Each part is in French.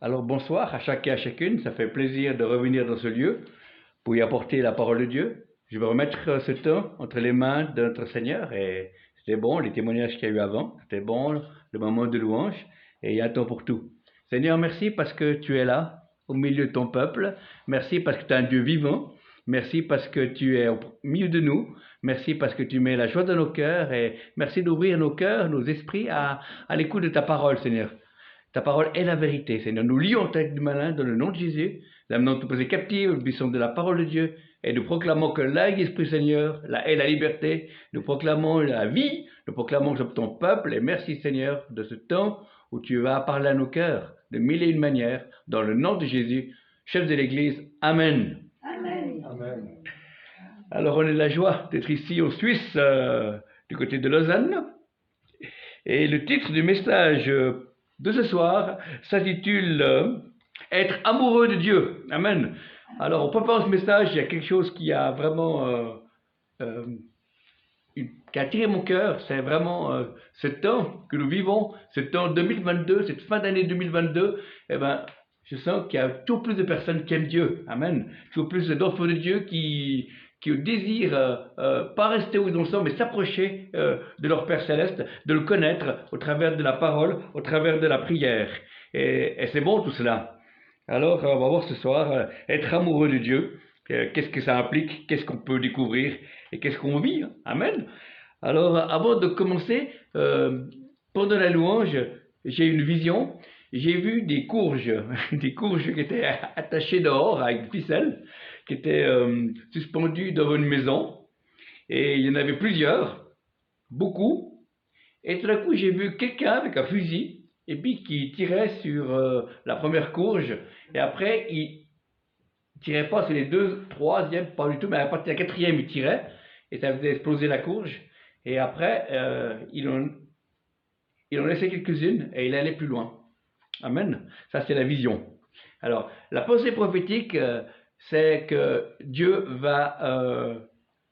Alors bonsoir à chacun et à chacune, ça fait plaisir de revenir dans ce lieu pour y apporter la parole de Dieu. Je vais remettre ce temps entre les mains de notre Seigneur et c'était bon, les témoignages qu'il y a eu avant, c'était bon, le moment de louange et il y a un temps pour tout. Seigneur, merci parce que tu es là au milieu de ton peuple, merci parce que tu es un Dieu vivant, merci parce que tu es au milieu de nous, merci parce que tu mets la joie dans nos cœurs et merci d'ouvrir nos cœurs, nos esprits à l'écoute de ta parole, Seigneur. Ta parole est la vérité, Seigneur. Nous lions tête du malin dans le nom de Jésus. Nous amenons tout posé captif au buisson de la parole de Dieu. Et nous proclamons que là est l'Esprit Seigneur, là est la liberté. Nous proclamons la vie. Nous proclamons que sommes ton peuple. Et merci Seigneur de ce temps où tu vas parler à nos cœurs de mille et une manières. Dans le nom de Jésus, chef de l'Église. Amen. Amen. Amen. Alors on est de la joie d'être ici en Suisse, du côté de Lausanne. Et le titre du message de ce soir s'intitule Être amoureux de Dieu. Amen. Alors, en préparant ce message, il y a quelque chose qui a vraiment euh, qui a attiré mon cœur. C'est vraiment ce temps que nous vivons, ce temps 2022, cette fin d'année 2022. Eh ben, je sens qu'il y a toujours plus de personnes qui aiment Dieu. Amen. Toujours plus d'enfants de Dieu qui désirent pas rester où ils sont, mais s'approcher de leur Père Céleste, de le connaître au travers de la parole, au travers de la prière. Et c'est bon tout cela. Alors, on va voir ce soir, être amoureux de Dieu, qu'est-ce que ça implique, qu'est-ce qu'on peut découvrir et qu'est-ce qu'on vit. Amen. Alors, avant de commencer, pendant la louange, j'ai eu une vision. J'ai vu des courges, des courges qui étaient attachées dehors avec une ficelle, qui étaient suspendues devant une maison. Et il y en avait plusieurs, beaucoup. Et tout d'un coup, j'ai vu quelqu'un avec un fusil, et puis qui tirait sur la première courge. Et après, il tirait pas sur les deux, troisième, pas du tout, mais à partir de la quatrième, il tirait. Et ça faisait exploser la courge. Et après, il en laissait quelques-unes et il allait plus loin. Amen. Ça, c'est la vision. Alors, la pensée prophétique, c'est que Dieu va...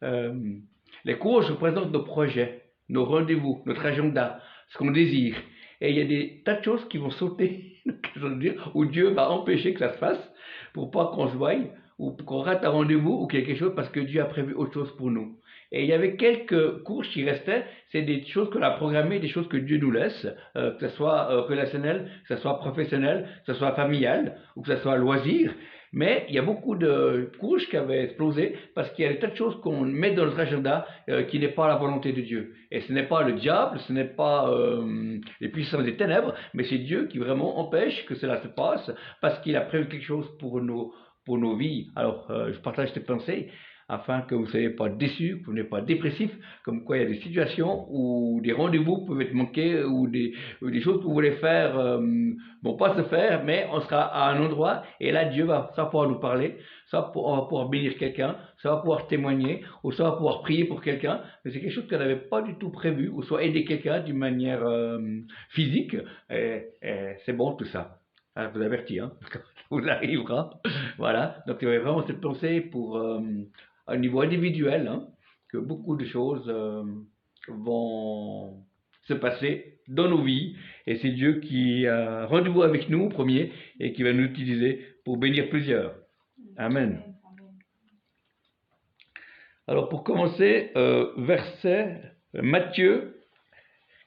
les courges représentent nos projets, nos rendez-vous, notre agenda, ce qu'on désire. Et il y a des tas de choses qui vont sauter, où Dieu va empêcher que ça se fasse pour pas qu'on se voie, ou qu'on rate un rendez-vous ou quelque chose parce que Dieu a prévu autre chose pour nous. Et il y avait quelques courses qui restaient, c'est des choses qu'on a programmées, des choses que Dieu nous laisse, que ce soit relationnel, que ce soit professionnel, que ce soit familial, ou que ce soit loisir. Mais il y a beaucoup de couches qui avaient explosé parce qu'il y a des tas de choses qu'on met dans notre agenda qui n'est pas la volonté de Dieu. Et ce n'est pas le diable, ce n'est pas les puissances des ténèbres, mais c'est Dieu qui vraiment empêche que cela se passe parce qu'il a prévu quelque chose pour nos vies. Alors, je partage cette pensée afin que vous ne soyez pas déçus, que vous n'êtes pas dépressifs, comme quoi il y a des situations où des rendez-vous peuvent être manqués ou des choses que vous voulez faire vont pas se faire, mais on sera à un endroit et là Dieu va pouvoir nous parler, on va pouvoir bénir quelqu'un, ça va pouvoir témoigner, ou ça va pouvoir prier pour quelqu'un, mais c'est quelque chose qu'on n'avait pas du tout prévu, ou soit aider quelqu'un d'une manière physique, et c'est bon tout ça. Je vous avertis, hein, ça vous arrivera. Voilà, donc il y avait vraiment cette pensée pour à un niveau individuel, hein, que beaucoup de choses vont se passer dans nos vies. Et c'est Dieu qui a rendez-vous avec nous, premier, et qui va nous utiliser pour bénir plusieurs. Amen. Alors pour commencer, Matthieu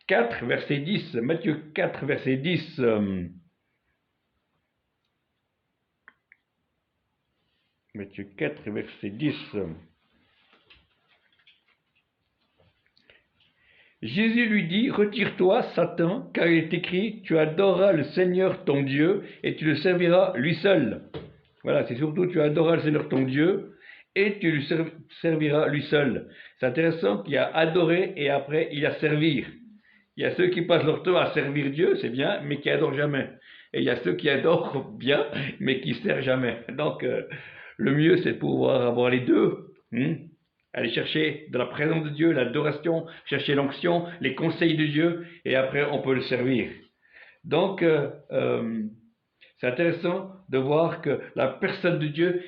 4, verset 10. Matthieu 4, verset 10. Matthieu 4, verset 10. Jésus lui dit, retire-toi, Satan, car il est écrit, tu adoreras le Seigneur ton Dieu et tu le serviras lui seul. Voilà, c'est surtout tu adoreras le Seigneur ton Dieu et tu lui serviras lui seul. C'est intéressant qu'il y a adorer et après il y a servir. Il y a ceux qui passent leur temps à servir Dieu, c'est bien, mais qui adorent jamais. Et il y a ceux qui adorent bien, mais qui servent jamais. Donc, le mieux, c'est de pouvoir avoir les deux. Aller chercher de la présence de Dieu, l'adoration, chercher l'onction, les conseils de Dieu, et après on peut le servir. Donc, c'est intéressant de voir que la personne de Dieu,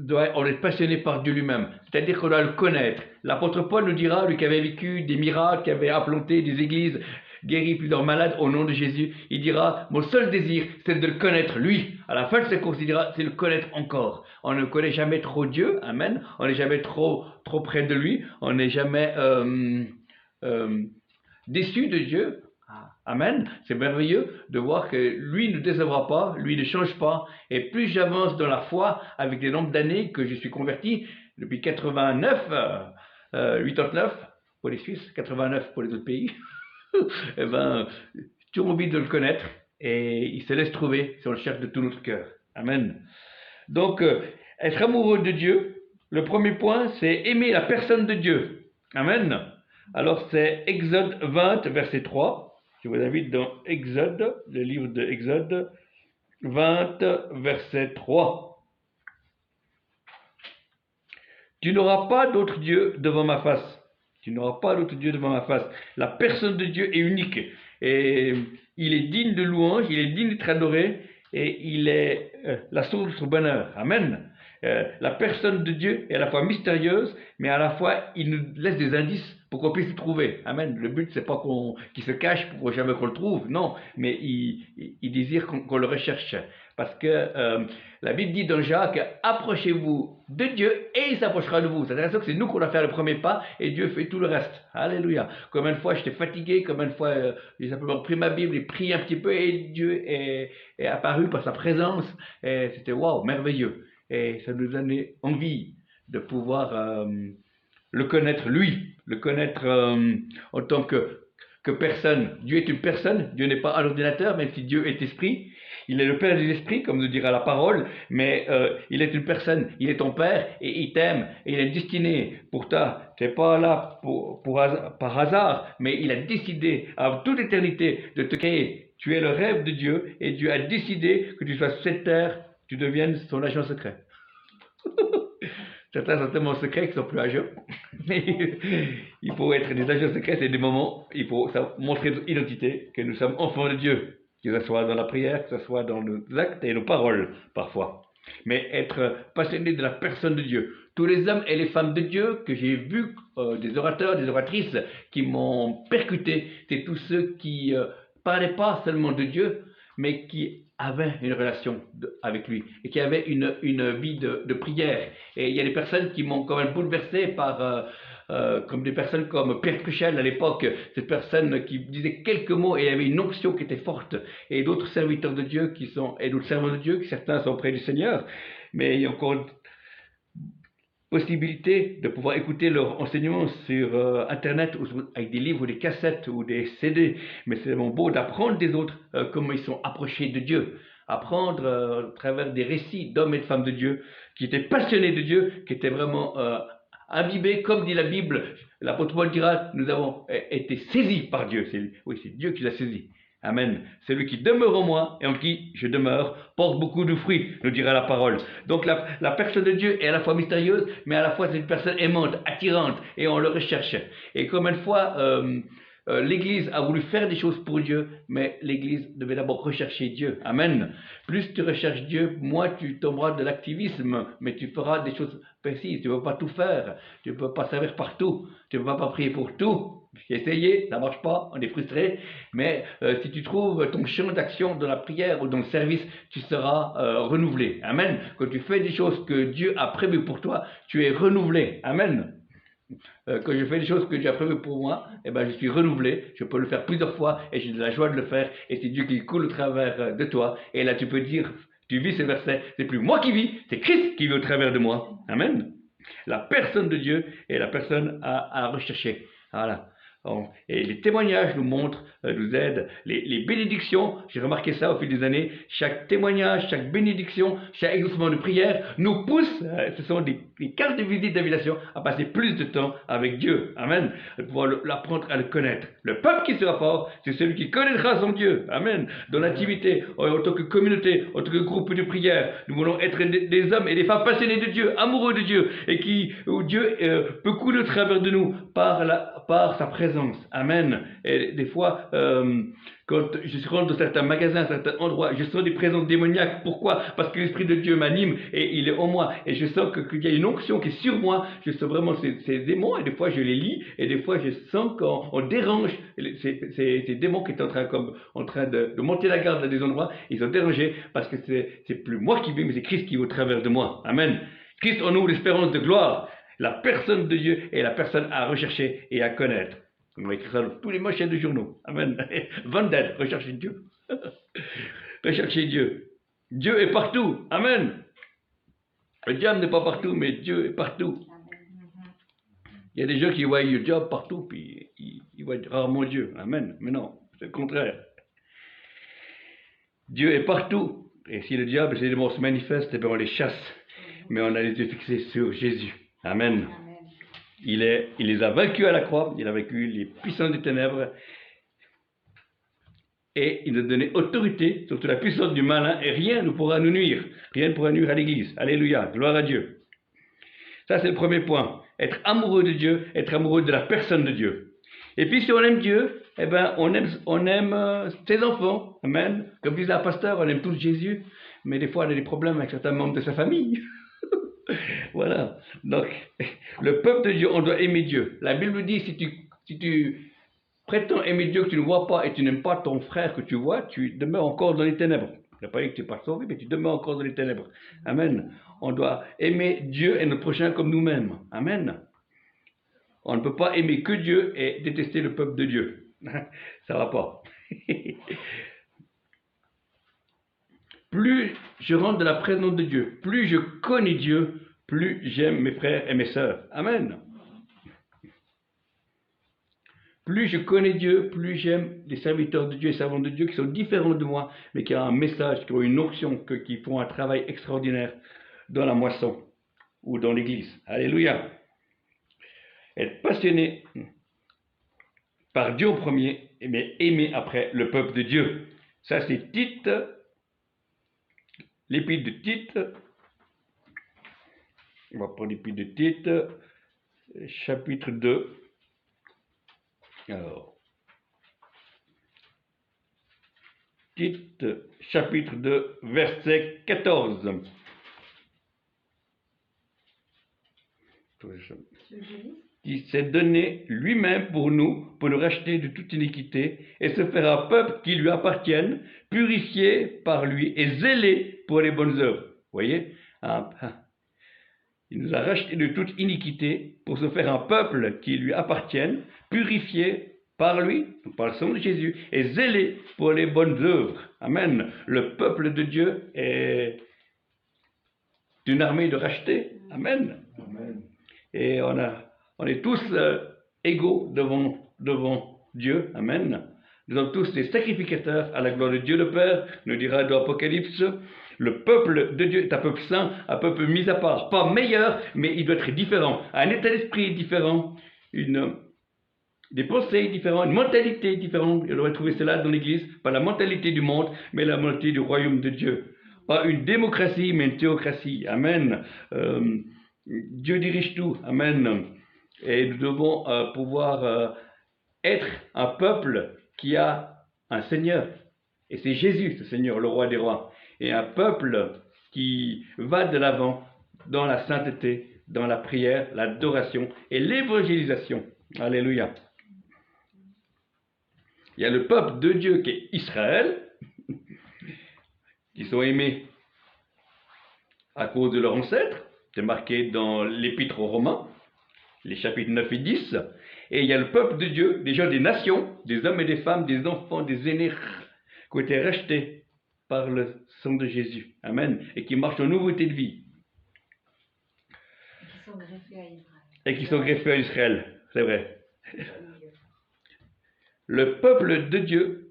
on est passionné par Dieu lui-même, c'est-à-dire qu'on doit le connaître. L'apôtre Paul nous dira, lui qui avait vécu des miracles, qui avait implanté des églises, guéri plusieurs malades au nom de Jésus. Il dira, mon seul désir, c'est de le connaître lui. À la fin de ses courses, il dira, c'est le connaître encore. On ne connaît jamais trop Dieu, amen. On n'est jamais trop près de lui. On n'est jamais déçu de Dieu. Amen. C'est merveilleux de voir que lui ne décevra pas, lui ne change pas. Et plus j'avance dans la foi, avec les nombres d'années que je suis converti, depuis 89, 89 pour les Suisses, 89 pour les autres pays, eh ben, tu as envie de le connaître et il se laisse trouver si on le cherche de tout notre cœur. Amen. Donc, être amoureux de Dieu, le premier point, c'est aimer la personne de Dieu. Amen. Alors, c'est Exode 20, verset 3. Je vous invite dans Exode, le livre de Exode 20, verset 3. Tu n'auras pas d'autre Dieu devant ma face. Tu n'auras pas d'autre Dieu devant ma face. La personne de Dieu est unique. Et il est digne de louange, il est digne d'être adoré. Et il est la source de son bonheur. Amen. La personne de Dieu est à la fois mystérieuse, mais à la fois il nous laisse des indices pour qu'on puisse le trouver. Amen. Le but, c'est pas qu'il se cache pour jamais qu'on le trouve, non, mais il désire qu'on le recherche. Parce que la Bible dit dans Jacques, approchez-vous de Dieu et il s'approchera de vous. C'est intéressant que c'est nous qu'on a fait le premier pas et Dieu fait tout le reste. Alléluia. Combien de fois j'étais fatigué, combien de fois j'ai simplement pris ma Bible et prié un petit peu et Dieu est apparu par sa présence. Et c'était waouh, merveilleux. Et ça nous donnait envie de pouvoir le connaître lui, le connaître en tant que personne. Dieu est une personne, Dieu n'est pas un ordinateur, même si Dieu est esprit. Il est le Père des esprits, comme nous dira la parole, mais il est une personne, il est ton Père et il t'aime et il est destiné pour toi. Tu n'es pas là par hasard, mais il a décidé à toute éternité de te créer. Tu es le rêve de Dieu et Dieu a décidé que tu sois sur cette terre, tu deviennes son agent secret. Certains sont tellement secrets qu'ils sont plus agents. Mais il faut être des agents secrets, c'est des moments, il faut montrer notre identité, que nous sommes enfants de Dieu, que ce soit dans la prière, que ce soit dans nos actes et nos paroles, parfois. Mais être passionné de la personne de Dieu. Tous les hommes et les femmes de Dieu que j'ai vus, des orateurs, des oratrices, qui m'ont percuté, c'est tous ceux qui parlaient pas seulement de Dieu, mais qui avaient une relation avec lui et qui avaient une vie de prière. Et il y a des personnes qui m'ont quand même bouleversé par, comme des personnes comme Pierre Cruchel à l'époque, cette personne qui disait quelques mots et avait une onction qui était forte, et d'autres serviteurs de Dieu et d'autres servants de Dieu, qui certains sont près du Seigneur, mais il y a encore possibilité de pouvoir écouter leurs enseignements sur Internet ou avec des livres ou des cassettes ou des CD, mais c'est vraiment beau d'apprendre des autres comment ils sont approchés de Dieu, apprendre à travers des récits d'hommes et de femmes de Dieu qui étaient passionnés de Dieu, qui étaient vraiment imbibés, comme dit la Bible, l'apôtre Paul dira, nous avons été saisis par Dieu, c'est Dieu qui l'a saisi. Amen. Celui qui demeure en moi et en qui je demeure porte beaucoup de fruits, nous dira la parole. Donc la personne de Dieu est à la fois mystérieuse, mais à la fois c'est une personne aimante, attirante, et on le recherche. Et combien de fois l'Église a voulu faire des choses pour Dieu, mais l'Église devait d'abord rechercher Dieu. Amen. Plus tu recherches Dieu, moins tu tomberas de l'activisme, mais tu feras des choses précises. Tu ne peux pas tout faire, tu ne peux pas servir partout, tu ne peux pas prier pour tout. J'ai essayé, ça ne marche pas, on est frustré, mais si tu trouves ton champ d'action dans la prière ou dans le service, tu seras renouvelé. Amen. Quand tu fais des choses que Dieu a prévues pour toi, tu es renouvelé. Amen. Quand je fais des choses que Dieu a prévues pour moi, eh ben, je suis renouvelé, je peux le faire plusieurs fois et j'ai de la joie de le faire, et c'est Dieu qui coule au travers de toi, et là tu peux dire, tu vis ce verset, c'est plus moi qui vis, c'est Christ qui vit au travers de moi. Amen. La personne de Dieu est la personne à rechercher. Voilà. Et les témoignages nous montrent, nous aident. Les bénédictions, j'ai remarqué ça au fil des années, chaque témoignage, chaque bénédiction, chaque exaucement de prière nous pousse, ce sont des cartes de visite d'invitation à passer plus de temps avec Dieu. Amen. De pouvoir l'apprendre à le connaître. Le peuple qui sera fort, c'est celui qui connaîtra son Dieu. Amen. Dans l'intimité, en tant que communauté, en tant que groupe de prière, nous voulons être des hommes et des femmes passionnés de Dieu, amoureux de Dieu, et où Dieu peut couler au travers de nous par sa présence. Amen. Et des fois, Quand je rentre dans certains magasins, certains endroits, je sens des présences démoniaques. Pourquoi? Parce que l'Esprit de Dieu m'anime et il est en moi. Et je sens qu'il y a une onction qui est sur moi. Je sens vraiment ces démons et des fois je les lis et des fois je sens qu'on dérange ces démons qui sont en train de monter la garde à des endroits. Ils sont dérangés parce que c'est plus moi qui vis, mais c'est Christ qui est au travers de moi. Amen. Christ en nous l'espérance de gloire. La personne de Dieu est la personne à rechercher et à connaître. On va écrire ça dans tous les manchettes de journaux. Amen. Vandel, recherchez Dieu. Recherchez Dieu. Dieu est partout. Amen. Le diable n'est pas partout, mais Dieu est partout. Il y a des gens qui voient le diable partout, puis ils voient rarement Dieu. Amen. Mais non, c'est le contraire. Dieu est partout. Et si le diable et ses démons se manifestent, eh bien on les chasse. Mais on a les yeux fixés sur Jésus. Amen. Il les a vaincus à la croix, il a vaincu les puissants des ténèbres et il nous a donné autorité sur toute la puissance du malin et rien ne pourra nous nuire. Rien ne pourra nuire à l'Église. Alléluia, gloire à Dieu. Ça c'est le premier point. Être amoureux de Dieu, être amoureux de la personne de Dieu. Et puis si on aime Dieu, eh ben on aime ses enfants. Amen. Comme disait un pasteur, on aime tous Jésus, mais des fois on a des problèmes avec certains membres de sa famille. Voilà. Donc, le peuple de Dieu, on doit aimer Dieu. La Bible dit, si tu prétends aimer Dieu que tu ne vois pas et tu n'aimes pas ton frère que tu vois, tu demeures encore dans les ténèbres. Je n'ai pas dit que tu n'es pas sauvé, mais tu demeures encore dans les ténèbres. Amen. On doit aimer Dieu et notre prochain comme nous-mêmes. Amen. On ne peut pas aimer que Dieu et détester le peuple de Dieu. Ça ne va pas. Plus je rentre dans la présence de Dieu, plus je connais Dieu, plus j'aime mes frères et mes sœurs. Amen. Plus je connais Dieu, plus j'aime les serviteurs de Dieu et servantes de Dieu qui sont différents de moi, mais qui ont un message, qui ont une onction, qui font un travail extraordinaire dans la moisson ou dans l'église. Alléluia. Être passionné par Dieu au premier, mais aimer après le peuple de Dieu. Ça c'est Tite. L'épître de Tite, on va prendre l'épître de Tite, chapitre 2. Alors, Tite, chapitre 2, verset 14. Il s'est donné lui-même pour nous racheter de toute iniquité et se faire un peuple qui lui appartienne, purifié par lui et zélé pour les bonnes œuvres. Vous voyez? Il nous a racheté de toute iniquité pour se faire un peuple qui lui appartienne, purifié par lui, par le sang de Jésus, et zélé pour les bonnes œuvres. Amen. Le peuple de Dieu est une armée de rachetés. Amen. Amen. Et on est tous égaux devant Dieu. Amen. Nous sommes tous des sacrificateurs à la gloire de Dieu le Père, nous dira dans l'Apocalypse. Le peuple de Dieu est un peuple saint, un peuple mis à part. Pas meilleur, mais il doit être différent. Un état d'esprit différent, des pensées différentes, une mentalité différente. On aurait trouvé cela dans l'Église, pas la mentalité du monde, mais la mentalité du royaume de Dieu. Pas une démocratie, mais une théocratie. Amen. Dieu dirige tout. Amen. Et nous devons pouvoir être un peuple qui a un Seigneur. Et c'est Jésus, ce Seigneur, le roi des rois. Et un peuple qui va de l'avant dans la sainteté, dans la prière, l'adoration et l'évangélisation. Alléluia. Il y a le peuple de Dieu qui est Israël, qui sont aimés à cause de leurs ancêtres. C'est marqué dans l'Épître aux Romains, les chapitres 9 et 10. Et il y a le peuple de Dieu, des gens des nations, des hommes et des femmes, des enfants, des aînés, qui ont été rachetés par le sang de Jésus. Amen. Et qui marchent en nouveauté de vie. Et qui sont greffés à Israël. C'est vrai. Le peuple de Dieu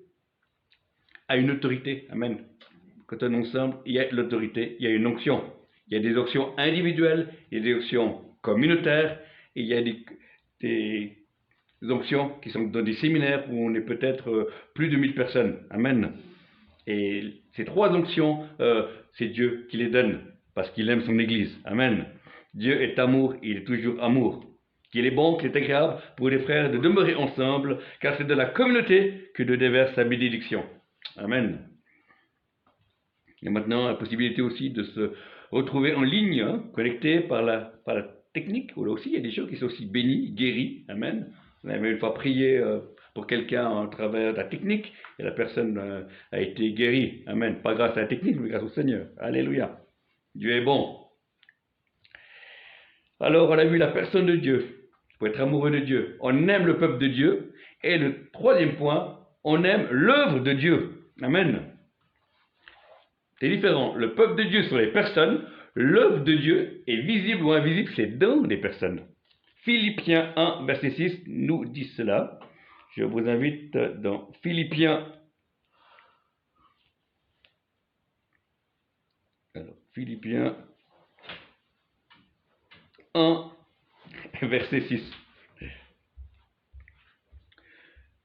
a une autorité. Amen. Quand on est ensemble, il y a l'autorité, il y a une onction. Il y a des onctions individuelles, il y a des onctions communautaires, et il y a des onctions qui sont dans des séminaires où on est peut-être plus de 1000 personnes. Amen. Et ces trois onctions, c'est Dieu qui les donne, parce qu'il aime son Église. Amen. Dieu est amour, il est toujours amour. qu'il est bon, qu'il est agréable pour les frères de demeurer ensemble, car c'est de la communauté que Dieu déverse sa bénédiction. Amen. Il y a maintenant la possibilité aussi de se retrouver en ligne, hein, connecté par la technique, où là aussi il y a des gens qui sont aussi bénis, guéris. Amen. On avait une fois prié pour quelqu'un à travers la technique, et la personne a été guérie. Amen. Pas grâce à la technique, mais grâce au Seigneur. Alléluia. Dieu est bon. Alors, on a vu la personne de Dieu. Il faut être amoureux de Dieu. On aime le peuple de Dieu. Et le troisième point, on aime l'œuvre de Dieu. Amen. C'est différent. Le peuple de Dieu sont les personnes. L'œuvre de Dieu est visible ou invisible, c'est dans les personnes. Philippiens 1, verset 6 nous dit cela. Je vous invite dans Philippiens. Alors, Philippiens 1, verset 6.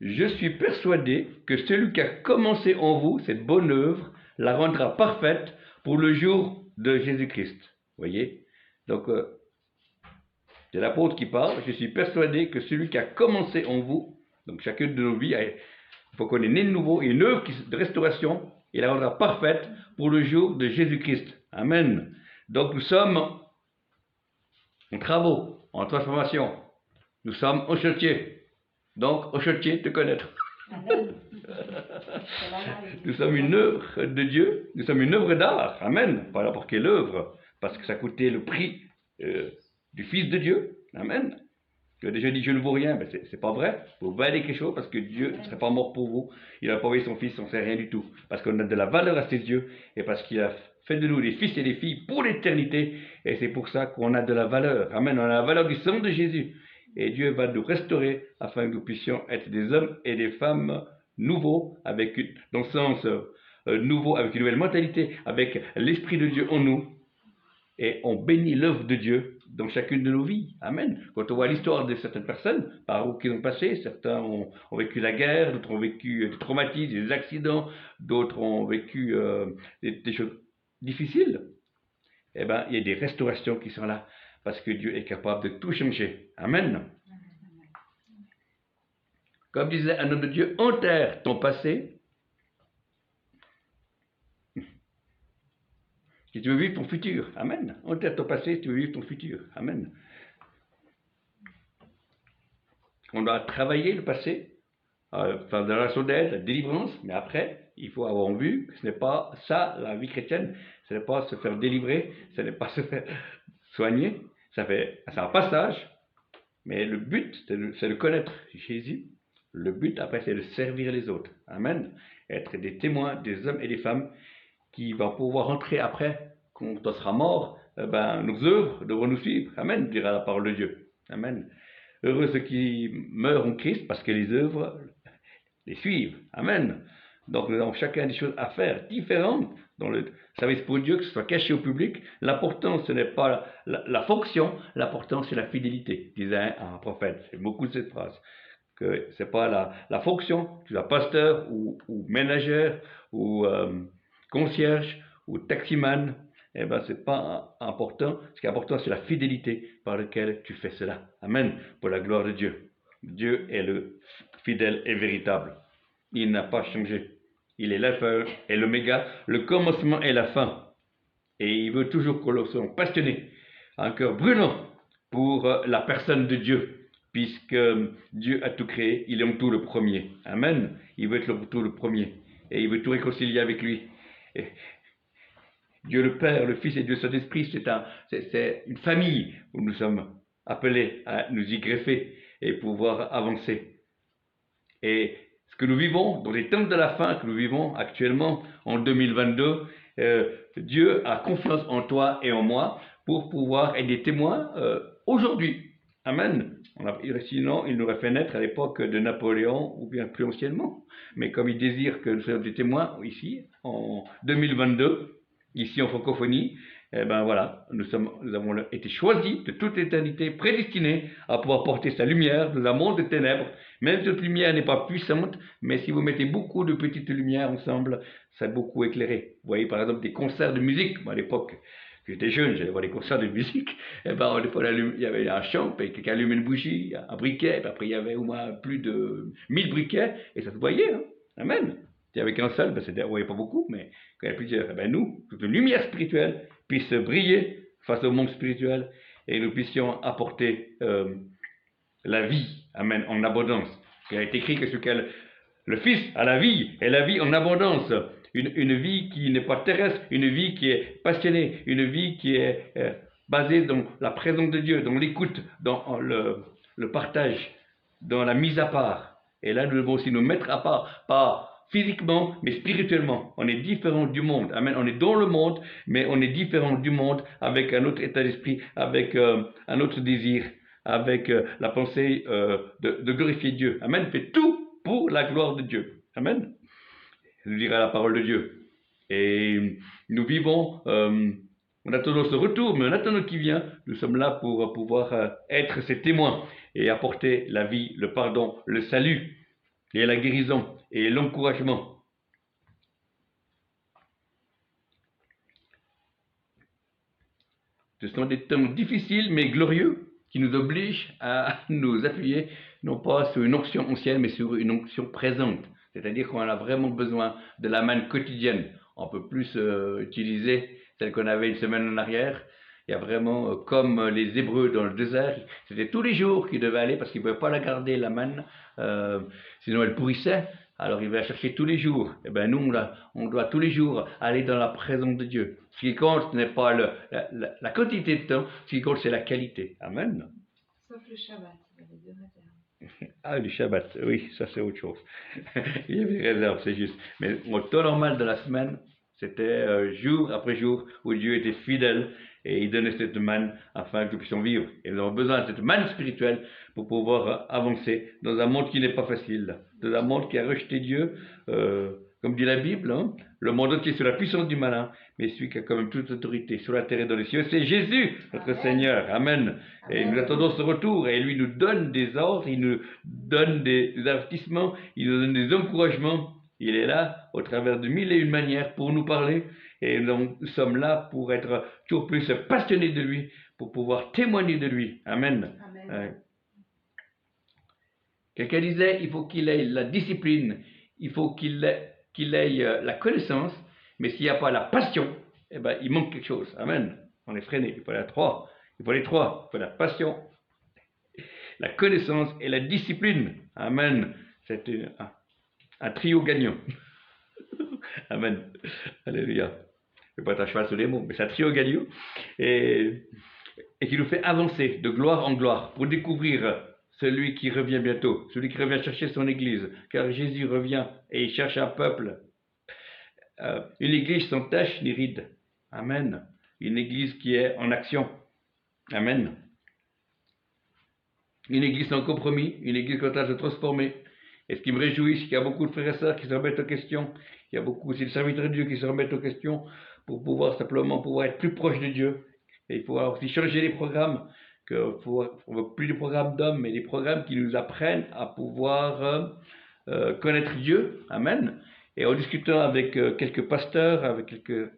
Je suis persuadé que celui qui a commencé en vous cette bonne œuvre la rendra parfaite pour le jour de Jésus-Christ. Vous voyez? Donc, c'est l'apôtre qui parle. Je suis persuadé que celui qui a commencé en vous, donc chacune de nos vies, il faut qu'on est né de nouveau, et une œuvre de restauration, il la rendra parfaite pour le jour de Jésus-Christ. Amen. Donc, nous sommes en travaux, en transformation. Nous sommes au chantier. Donc, au chantier de connaître. Nous sommes une œuvre de Dieu, nous sommes une œuvre d'art. Amen. Pas n'importe quelle œuvre, parce que ça coûtait le prix du Fils de Dieu. Amen. Tu as déjà dit je ne vaux rien, mais c'est pas vrai. Vous valez quelque chose parce que Dieu ne serait pas mort pour vous. Il n'a pas envoyé son Fils, on ne sait rien du tout. Parce qu'on a de la valeur à ses yeux et parce qu'il a fait de nous des fils et des filles pour l'éternité. Et c'est pour ça qu'on a de la valeur. Amen. On a la valeur du sang de Jésus. Et Dieu va nous restaurer afin que nous puissions être des hommes et des femmes nouveaux, dans le sens nouveau, avec une nouvelle mentalité, avec l'Esprit de Dieu en nous. Et on bénit l'œuvre de Dieu dans chacune de nos vies. Amen. Quand on voit l'histoire de certaines personnes, par où qu'ils ont passé, certains ont vécu la guerre, d'autres ont vécu des traumatismes, des accidents, d'autres ont vécu des choses difficiles. Eh bien, il y a des restaurations qui sont là, parce que Dieu est capable de tout changer. Amen. Comme disait un homme de Dieu, enterre ton passé si tu veux vivre ton futur. Amen. Enterre ton passé si tu veux vivre ton futur. Amen. On doit travailler le passé, faire de la relation d'aide, la délivrance, mais après, il faut avoir en vue que ce n'est pas ça la vie chrétienne, ce n'est pas se faire délivrer, ce n'est pas se faire soigner, c'est un passage, mais le but, c'est de connaître Jésus. Le but, après, c'est de servir les autres. Amen. Être des témoins, des hommes et des femmes qui vont pouvoir entrer après, quand on sera mort, nos œuvres devront nous suivre. Amen, dira la parole de Dieu. Amen. Heureux ceux qui meurent en Christ, parce que les œuvres les suivent. Amen. Donc nous avons chacun des choses à faire différentes dans le service pour Dieu, que ce soit caché au public. L'important, ce n'est pas la fonction, l'important, c'est la fidélité, disait un prophète. C'est beaucoup de cette phrase. Que ce n'est pas la fonction, tu es pasteur ou ménagère ou concierge ou taximan, eh bien, ce n'est pas important. Ce qui est important, c'est la fidélité par laquelle tu fais cela. Amen. Pour la gloire de Dieu. Dieu est le fidèle et véritable. Il n'a pas changé. Il est l'alpha et l'oméga, le commencement et la fin. Et il veut toujours que l'on soit passionné, un cœur brûlant pour la personne de Dieu. Puisque Dieu a tout créé, il aime tout le premier. Amen. Il veut être tout le premier. Et il veut tout réconcilier avec lui. Et Dieu le Père, le Fils et Dieu Saint-Esprit, c'est une famille où nous sommes appelés à nous y greffer et pouvoir avancer. Et ce que nous vivons, dans les temps de la fin que nous vivons actuellement, en 2022, Dieu a confiance en toi et en moi pour pouvoir être des témoins aujourd'hui. Amen. Sinon, il nous aurait fait naître à l'époque de Napoléon ou bien plus anciennement. Mais comme il désire que nous soyons des témoins ici, en 2022, ici en francophonie, eh ben voilà, nous avons été choisis de toute éternité, prédestinés à pouvoir porter sa lumière dans un monde de ténèbres. Même si cette lumière n'est pas puissante, mais si vous mettez beaucoup de petites lumières ensemble, ça va beaucoup éclairer. Vous voyez par exemple des concerts de musique, à l'époque, j'étais jeune, j'allais voir des concerts de musique, et ben, des fois, il y avait un champ, puis quelqu'un allumait une bougie, un briquet, puis après, il y avait au moins plus de 1000 briquets, et ça se voyait, hein. Amen. Il n'y avait qu'un seul, ben, on ne voyait pas beaucoup, mais quand il y avait plusieurs, eh ben, nous, toute une lumière spirituelle puisse briller face au monde spirituel, et nous puissions apporter la vie, amen, en abondance. Il a été écrit que le Fils a la vie, et la vie en abondance. Une vie qui n'est pas terrestre, une vie qui est passionnée, une vie qui est basée dans la présence de Dieu, dans l'écoute, dans le partage, dans la mise à part. Et là, nous devons aussi nous mettre à part, pas physiquement, mais spirituellement. On est différent du monde. Amen. On est dans le monde, mais on est différent du monde avec un autre état d'esprit, avec un autre désir, avec la pensée de glorifier Dieu. Amen. Fait tout pour la gloire de Dieu. Amen. Nous dira la parole de Dieu. Et nous vivons, en attendant ce retour, mais en attendant qu'il vient, nous sommes là pour pouvoir être ses témoins et apporter la vie, le pardon, le salut, et la guérison et l'encouragement. Ce sont des temps difficiles mais glorieux qui nous obligent à nous appuyer non pas sur une onction ancienne mais sur une onction présente. C'est-à-dire qu'on a vraiment besoin de la manne quotidienne. On peut plus utiliser celle qu'on avait une semaine en arrière. Il y a vraiment, comme les Hébreux dans le désert, c'était tous les jours qu'ils devaient aller parce qu'ils ne pouvaient pas la garder, la manne, sinon elle pourrissait. Alors ils devaient la chercher tous les jours. Et bien nous, on doit tous les jours aller dans la présence de Dieu. Ce qui compte, ce n'est pas la quantité de temps, ce qui compte, c'est la qualité. Amen. Sauf le Shabbat, il y avait deux réserves. Ah, le Shabbat, oui, ça c'est autre chose. Il y avait des réserves, c'est juste. Mais mon temps normal de la semaine, c'était jour après jour où Dieu était fidèle et il donnait cette manne afin que nous puissions vivre. Et nous avons besoin de cette manne spirituelle pour pouvoir avancer dans un monde qui n'est pas facile, dans un monde qui a rejeté Dieu, comme dit la Bible, hein, le monde entier est sous la puissance du malin, mais celui qui a quand même toute autorité sur la terre et dans les cieux, c'est Jésus, notre Amen. Seigneur. Amen. Et nous attendons ce retour et lui nous donne des ordres, il nous donne des avertissements, il nous donne des encouragements. Il est là au travers de 1001 manières pour nous parler et nous sommes là pour être toujours plus passionnés de lui, pour pouvoir témoigner de lui. Amen. Amen. Quelqu'un disait, il faut qu'il ait la discipline, il faut qu'il ait la connaissance, mais s'il n'y a pas la passion, eh ben, il manque quelque chose. Amen. On est freiné. Il faut les trois. Il faut les trois. Il faut la passion, la connaissance et la discipline. Amen. C'est un trio gagnant. Amen. Alléluia. Je ne vais pas être à cheval sur les mots, mais c'est un trio gagnant et qui nous fait avancer de gloire en gloire pour découvrir celui qui revient bientôt, celui qui revient chercher son église, car Jésus revient et il cherche un peuple. Une église sans tache ni ride. Amen. Une église qui est en action. Amen. Une église sans compromis, une église qui est en train de se transformer. Et ce qui me réjouit, c'est qu'il y a beaucoup de frères et sœurs qui se remettent aux questions. Il y a beaucoup aussi de serviteurs de Dieu qui se remettent aux questions pour pouvoir simplement pouvoir être plus proche de Dieu. Et il faut aussi changer les programmes. On ne veut plus de programmes d'hommes, mais des programmes qui nous apprennent à pouvoir connaître Dieu. Amen. Et en discutant avec quelques pasteurs, avec quelques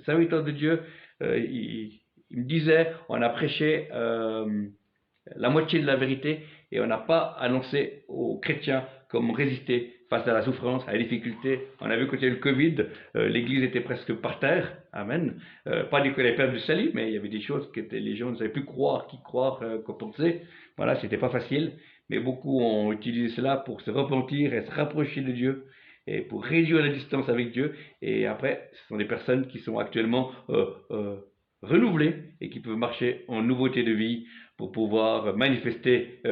serviteurs de Dieu, ils me disaient, on a prêché la moitié de la vérité et on n'a pas annoncé aux chrétiens comment résister face à la souffrance, à la difficulté. On a vu quand il y a eu le Covid, l'église était presque par terre. Amen. Pas dire qu'on avait perdu du salut, mais il y avait des choses que les gens ne savaient plus croire, qui croire, quoi penser. Voilà, c'était pas facile. Mais beaucoup ont utilisé cela pour se repentir et se rapprocher de Dieu et pour réduire la distance avec Dieu. Et après, ce sont des personnes qui sont actuellement renouvelées et qui peuvent marcher en nouveauté de vie pour pouvoir manifester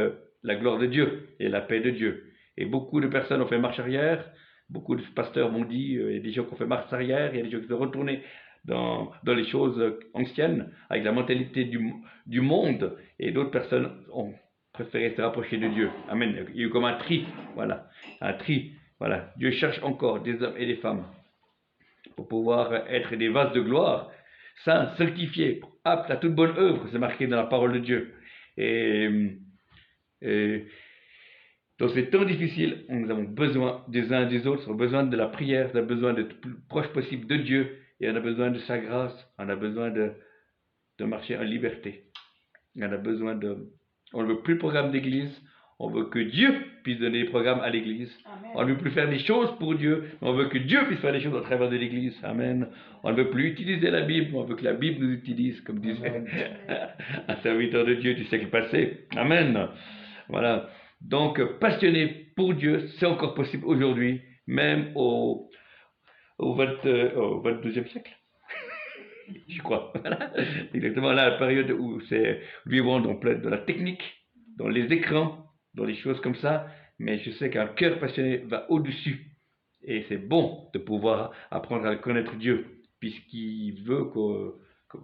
la gloire de Dieu et la paix de Dieu. Et beaucoup de personnes ont fait marche arrière, beaucoup de pasteurs m'ont dit, il y a des gens qui ont fait marche arrière, il y a des gens qui sont retournés dans les choses anciennes, avec la mentalité du monde, et d'autres personnes ont préféré se rapprocher de Dieu. Amen. Il y a eu comme un tri, voilà, un tri. Voilà. Dieu cherche encore des hommes et des femmes pour pouvoir être des vases de gloire, saints, sanctifiés, aptes à toute bonne œuvre, c'est marqué dans la parole de Dieu. Et dans ces temps difficiles, nous avons besoin des uns et des autres, on a besoin de la prière, on a besoin d'être le plus proche possible de Dieu, et on a besoin de sa grâce, on a besoin de marcher en liberté. On a besoin de... On ne veut plus de programme d'église, on veut que Dieu puisse donner des programmes à l'église. On ne veut plus faire des choses pour Dieu, mais on veut que Dieu puisse faire des choses au travers de l'église. Amen. On ne veut plus utiliser la Bible, on veut que la Bible nous utilise, comme disait un serviteur de Dieu du siècle passé. Amen. Voilà. Donc, passionné pour Dieu, c'est encore possible aujourd'hui, même au 22e siècle. Je crois. Voilà. Exactement là, la période où nous vivons dans plein de la technique, dans les écrans, dans les choses comme ça. Mais je sais qu'un cœur passionné va au-dessus. Et c'est bon de pouvoir apprendre à connaître Dieu, puisqu'il veut qu'on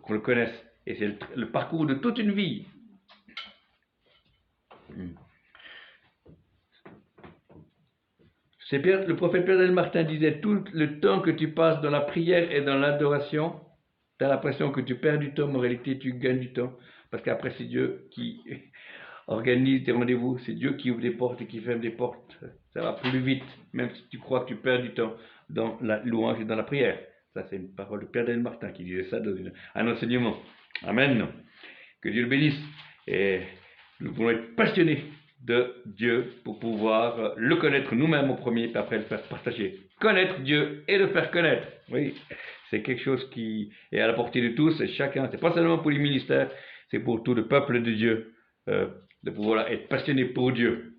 le connaisse. Et c'est le parcours de toute une vie. Le prophète Pierre Martin disait, tout le temps que tu passes dans la prière et dans l'adoration, tu as l'impression que tu perds du temps, mais en réalité tu gagnes du temps. Parce qu'après c'est Dieu qui organise des rendez-vous, c'est Dieu qui ouvre des portes et qui ferme des portes. Ça va plus vite, même si tu crois que tu perds du temps dans la louange et dans la prière. Ça c'est une parole de Pierre Martin qui disait ça dans un enseignement. Amen. Que Dieu le bénisse. Et nous voulons être passionnés de Dieu pour pouvoir le connaître nous-mêmes au premier, puis après le faire partager. Connaître Dieu et le faire connaître. Oui, c'est quelque chose qui est à la portée de tous et chacun. C'est pas seulement pour les ministères, c'est pour tout le peuple de Dieu de pouvoir être passionné pour Dieu.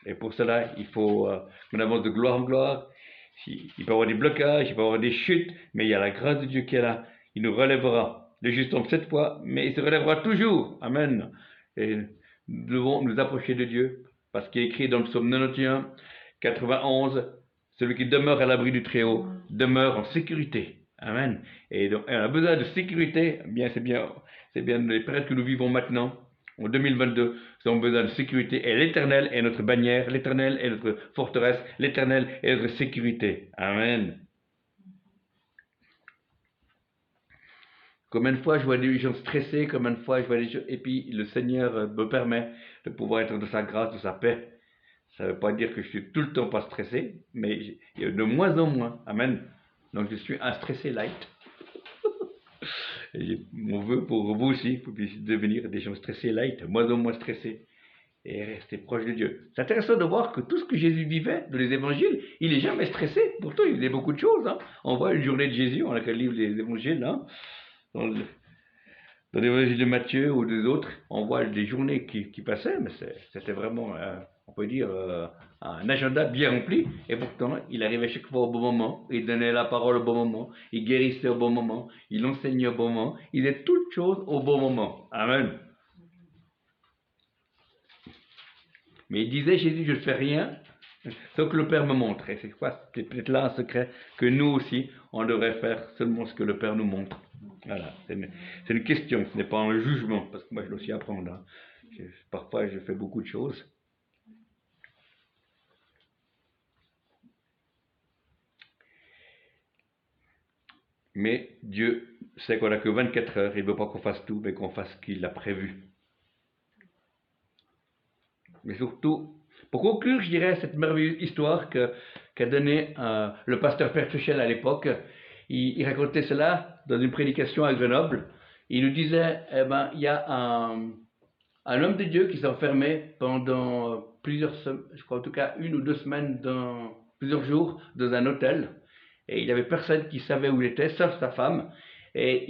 Et pour cela, il faut qu'on avance de gloire en gloire. Il peut y avoir des blocages, il peut y avoir des chutes, mais il y a la grâce de Dieu qui est là. Il nous relèvera. Le juste tombe 7 fois, mais il se relèvera toujours. Amen. Et nous devons nous approcher de Dieu, parce qu'il est écrit dans le psaume 91, 91, celui qui demeure à l'abri du Très-Haut demeure en sécurité. Amen. Et donc, on a besoin de sécurité. Bien, c'est bien les périodes que nous vivons maintenant, en 2022. Nous avons besoin de sécurité. Et l'Éternel est notre bannière, l'Éternel est notre forteresse, l'Éternel est notre sécurité. Amen. Combien de fois je vois des gens stressés, combien de fois je vois des gens... Et puis le Seigneur me permet de pouvoir être de sa grâce, de sa paix. Ça ne veut pas dire que je suis tout le temps pas stressé, mais de moins en moins. Amen. Donc je suis un stressé light. Et mon vœu pour vous aussi, vous puissiez devenir des gens stressés light, moins en moins stressés. Et rester proche de Dieu. C'est intéressant de voir que tout ce que Jésus vivait dans les évangiles, il n'est jamais stressé. Pourtant, il faisait beaucoup de choses. Hein. On voit une journée de Jésus, on a qu'à lire les évangiles. Hein. Dans l'évangile de Matthieu ou des autres, on voit des journées qui passaient, mais c'était vraiment, on peut dire, un agenda bien rempli. Et pourtant, il arrivait chaque fois au bon moment, il donnait la parole au bon moment, il guérissait au bon moment, il enseignait au bon moment, il faisait toutes choses au bon moment. Amen. Mais il disait, Jésus, je ne fais rien, sauf que le Père me montre. Et c'est quoi? C'est peut-être là un secret que nous aussi, on devrait faire seulement ce que le Père nous montre. Voilà, c'est une question, ce n'est pas un jugement, parce que moi je dois aussi apprendre. Hein. Parfois je fais beaucoup de choses. Mais Dieu sait qu'on n'a que 24 heures, il ne veut pas qu'on fasse tout, mais qu'on fasse ce qu'il a prévu. Mais surtout, pour conclure, je dirais cette merveilleuse histoire qu'a donnée le pasteur Père Tuchel à l'époque. Il racontait cela dans une prédication à Grenoble. Il nous disait, il y a un homme de Dieu qui s'est enfermé pendant plusieurs semaines, je crois en tout cas 1 ou 2 semaines, dans plusieurs jours, dans un hôtel. Et il n'y avait personne qui savait où il était, sauf sa femme. Et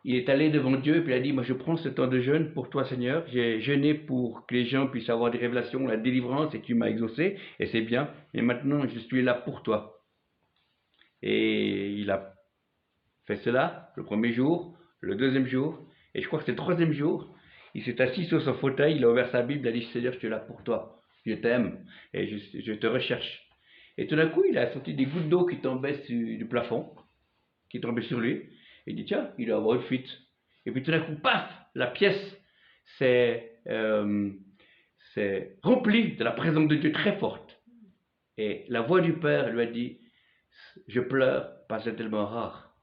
il est allé devant Dieu et puis il a dit, moi je prends ce temps de jeûne pour toi Seigneur, j'ai jeûné pour que les gens puissent avoir des révélations, la délivrance, et tu m'as exaucé, et c'est bien, mais maintenant je suis là pour toi. Et il a fait cela le premier jour, le deuxième jour, et je crois que c'est le troisième jour, il s'est assis sur son fauteuil, il a ouvert sa Bible, il a dit, Seigneur, je suis là pour toi, je t'aime, et je te recherche. Et tout d'un coup, il a senti des gouttes d'eau qui tombaient du plafond, qui tombaient sur lui, et il dit, tiens, il doit avoir une fuite. Et puis tout d'un coup, paf, la pièce s'est remplie de la présence de Dieu très forte. Et la voix du Père lui a dit, je pleure parce que c'est tellement rare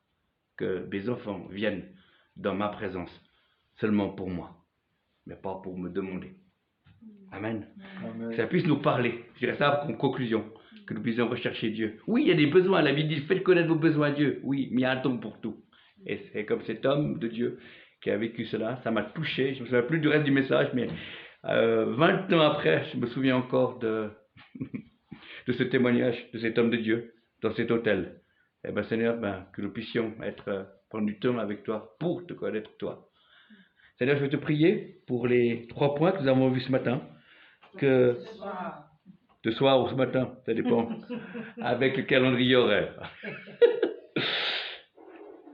que mes enfants viennent dans ma présence seulement pour moi, mais pas pour me demander. Amen. Amen. Que ça puisse nous parler. Je dirais ça comme conclusion, que nous puissions rechercher Dieu. Oui, il y a des besoins. La Bible dit, faites connaître vos besoins à Dieu. Oui, mais il y a un temps pour tout. Et c'est comme cet homme de Dieu qui a vécu cela, ça m'a touché. Je ne me souviens plus du reste du message, mais 20 ans après, je me souviens encore de ce témoignage de cet homme de Dieu dans cet hôtel. Eh bien Seigneur, que nous puissions prendre du temps avec toi pour te connaître toi. Seigneur, je veux te prier pour les 3 points que nous avons vus ce matin, que de soir ou ce matin, ça dépend, avec le calendrier horaire.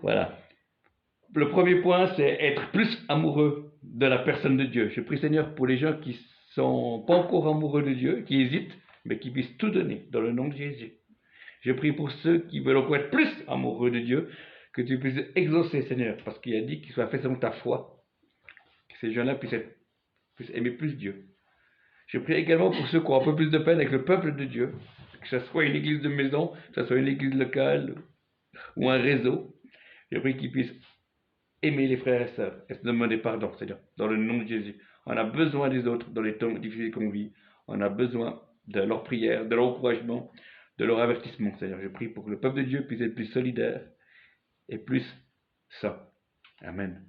Voilà. Le premier point, c'est être plus amoureux de la personne de Dieu. Je prie Seigneur pour les gens qui sont pas encore amoureux de Dieu, qui hésitent, mais qui puissent tout donner dans le nom de Jésus. Je prie pour ceux qui veulent encore être plus amoureux de Dieu, que tu puisses exaucer Seigneur, parce qu'il a dit qu'il soit fait selon ta foi, que ces gens-là puissent aimer plus Dieu. Je prie également pour ceux qui ont un peu plus de peine avec le peuple de Dieu, que ce soit une église de maison, que ce soit une église locale ou un réseau. Je prie qu'ils puissent aimer les frères et sœurs et se demander pardon, Seigneur, dans le nom de Jésus. On a besoin des autres dans les temps difficiles qu'on vit. On a besoin de leur prière, de leur encouragement, de leur avertissement, Seigneur. Je prie pour que le peuple de Dieu puisse être plus solidaire et plus saint. Amen.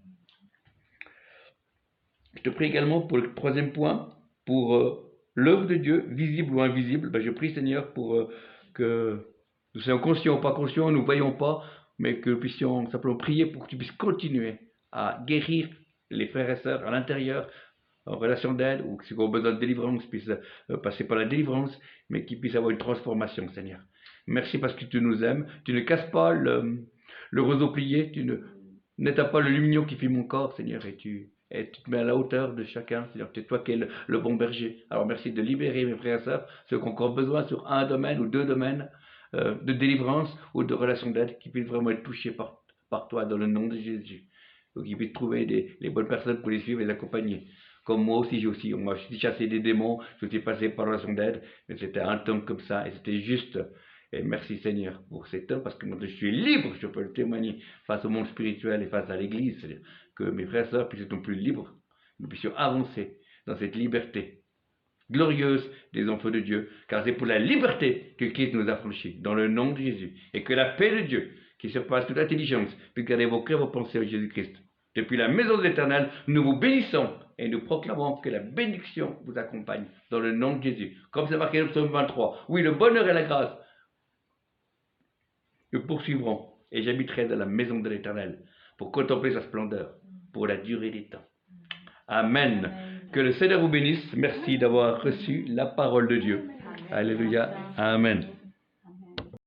Je te prie également pour le 3e point, pour l'œuvre de Dieu, visible ou invisible. Je prie, Seigneur, pour que nous soyons conscients ou pas conscients, nous ne voyons pas, mais que nous puissions simplement prier pour que tu puisses continuer à guérir les frères et sœurs à l'intérieur, en relation d'aide, ou ceux qui ont besoin de délivrance puissent passer par la délivrance, mais qu'ils puissent avoir une transformation, Seigneur. Merci parce que tu nous aimes. Tu ne casses pas le roseau plié, tu n'éteins pas le lumignon qui fait mon corps, Seigneur, et tu te mets à la hauteur de chacun, Seigneur. C'est toi qui es le bon berger. Alors merci de libérer mes frères et sœurs, ceux qui ont encore besoin sur un domaine ou 2 domaines de délivrance ou de relation d'aide, qui puissent vraiment être touchés par toi dans le nom de Jésus. Donc qu'ils puissent trouver les bonnes personnes pour les suivre et les accompagner. Comme moi aussi, on m'a aussi chassé des démons, je suis passé par la relation d'aide, mais c'était un temps comme ça, et c'était juste. Et merci Seigneur pour cet temps, parce que moi je suis libre, je peux le témoigner face au monde spirituel et face à l'église, c'est-à-dire que mes frères et sœurs puissent être plus libres, nous puissions avancer dans cette liberté glorieuse des enfants de Dieu, car c'est pour la liberté que Christ nous a franchis, dans le nom de Jésus, et que la paix de Dieu, qui surpasse toute intelligence, puisse garder vos cœurs, vos pensées en Jésus-Christ. Depuis la maison de l'Éternel, nous vous bénissons et nous proclamons que la bénédiction vous accompagne dans le nom de Jésus. Comme c'est marqué dans le psaume 23. Oui, le bonheur et la grâce nous poursuivront et j'habiterai dans la maison de l'Éternel pour contempler sa splendeur pour la durée des temps. Amen. Que le Seigneur vous bénisse. Merci d'avoir reçu la parole de Dieu. Alléluia. Amen.